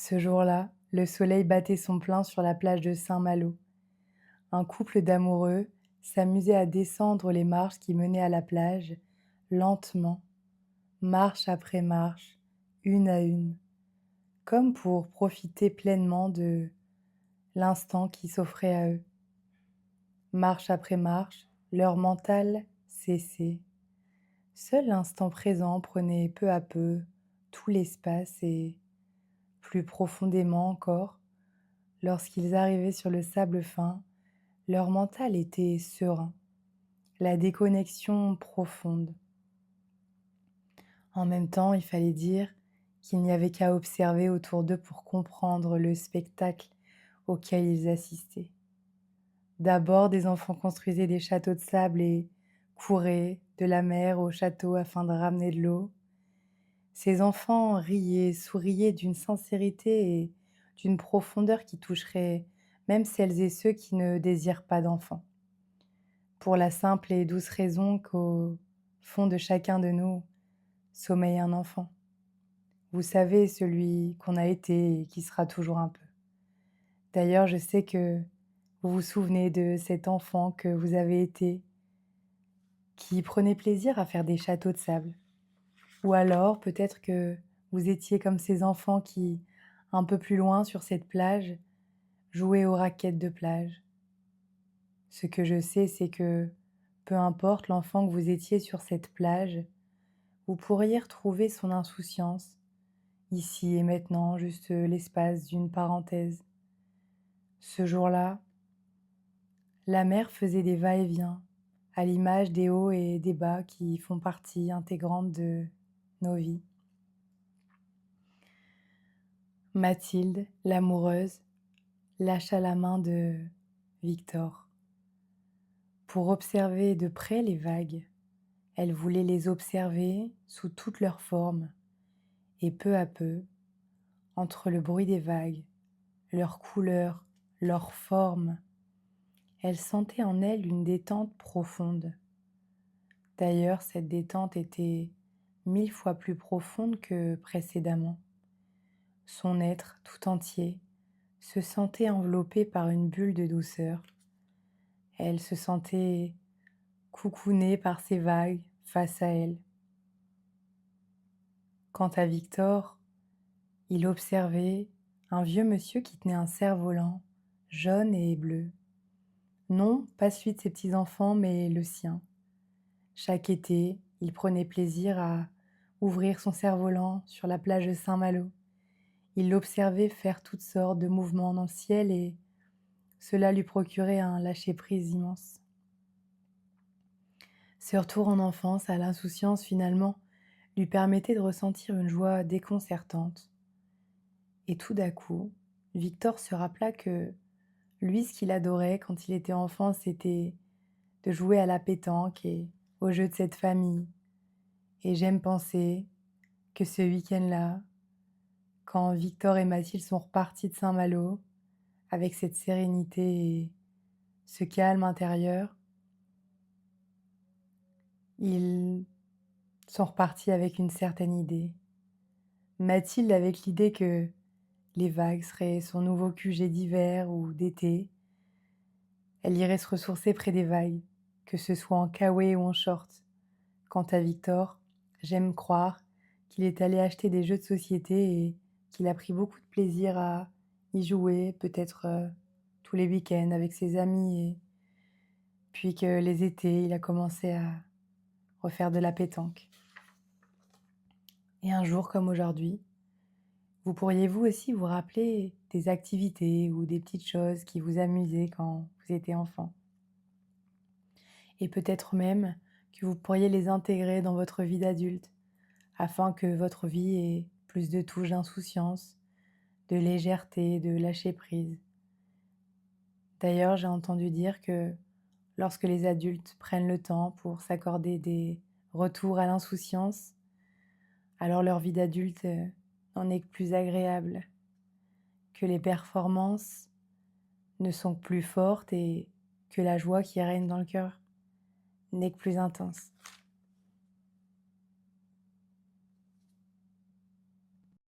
Ce jour-là, le soleil battait son plein sur la plage de Saint-Malo. Un couple d'amoureux s'amusait à descendre les marches qui menaient à la plage, lentement, marche après marche, une à une, comme pour profiter pleinement de l'instant qui s'offrait à eux. Marche après marche, leur mental cessait. Seul l'instant présent prenait peu à peu tout l'espace et, plus profondément encore, lorsqu'ils arrivaient sur le sable fin, leur mental était serein, la déconnexion profonde. En même temps, il fallait dire qu'il n'y avait qu'à observer autour d'eux pour comprendre le spectacle auquel ils assistaient. D'abord, des enfants construisaient des châteaux de sable et couraient de la mer au château afin de ramener de l'eau. Ces enfants riaient, souriaient d'une sincérité et d'une profondeur qui toucherait même celles et ceux qui ne désirent pas d'enfants. Pour la simple et douce raison qu'au fond de chacun de nous sommeille un enfant. Vous savez, celui qu'on a été et qui sera toujours un peu. D'ailleurs, je sais que vous vous souvenez de cet enfant que vous avez été, qui prenait plaisir à faire des châteaux de sable. Ou alors, peut-être que vous étiez comme ces enfants qui, un peu plus loin sur cette plage, jouaient aux raquettes de plage. Ce que je sais, c'est que, peu importe l'enfant que vous étiez sur cette plage, vous pourriez retrouver son insouciance, ici et maintenant, juste l'espace d'une parenthèse. Ce jour-là, la mer faisait des va-et-vient, à l'image des hauts et des bas qui font partie intégrante de nos vies. Mathilde, l'amoureuse, lâcha la main de Victor. Pour observer de près les vagues, elle voulait les observer sous toutes leurs formes, et peu à peu, entre le bruit des vagues, leurs couleurs, leurs formes, elle sentait en elle une détente profonde. D'ailleurs, cette détente était 1000 fois plus profonde que précédemment. Son être tout entier se sentait enveloppé par une bulle de douceur. Elle se sentait coucounée par ces vagues face à elle. Quant à Victor, il observait un vieux monsieur qui tenait un cerf-volant, jaune et bleu. Non, pas celui de ses petits-enfants, mais le sien. Chaque été, il prenait plaisir à ouvrir son cerf-volant sur la plage de Saint-Malo. Il l'observait faire toutes sortes de mouvements dans le ciel et cela lui procurait un lâcher-prise immense. Ce retour en enfance à l'insouciance finalement lui permettait de ressentir une joie déconcertante. Et tout d'un coup, Victor se rappela que lui, ce qu'il adorait quand il était enfant, c'était de jouer à la pétanque et aux jeux de cette famille. Et j'aime penser que ce week-end-là, quand Victor et Mathilde sont repartis de Saint-Malo, avec cette sérénité et ce calme intérieur, ils sont repartis avec une certaine idée. Mathilde avec l'idée que les vagues seraient son nouveau QG d'hiver ou d'été. Elle irait se ressourcer près des vagues, que ce soit en kawaii ou en short. Quant à Victor, j'aime croire qu'il est allé acheter des jeux de société et qu'il a pris beaucoup de plaisir à y jouer, peut-être tous les week-ends avec ses amis, et puis que les étés, il a commencé à refaire de la pétanque. Et un jour comme aujourd'hui, vous pourriez vous aussi vous rappeler des activités ou des petites choses qui vous amusaient quand vous étiez enfant. Et peut-être même que vous pourriez les intégrer dans votre vie d'adulte afin que votre vie ait plus de touches d'insouciance, de légèreté, de lâcher prise. D'ailleurs, j'ai entendu dire que lorsque les adultes prennent le temps pour s'accorder des retours à l'insouciance, alors leur vie d'adulte n'en est que plus agréable, que les performances ne sont que plus fortes et que la joie qui règne dans le cœur n'est que plus intense.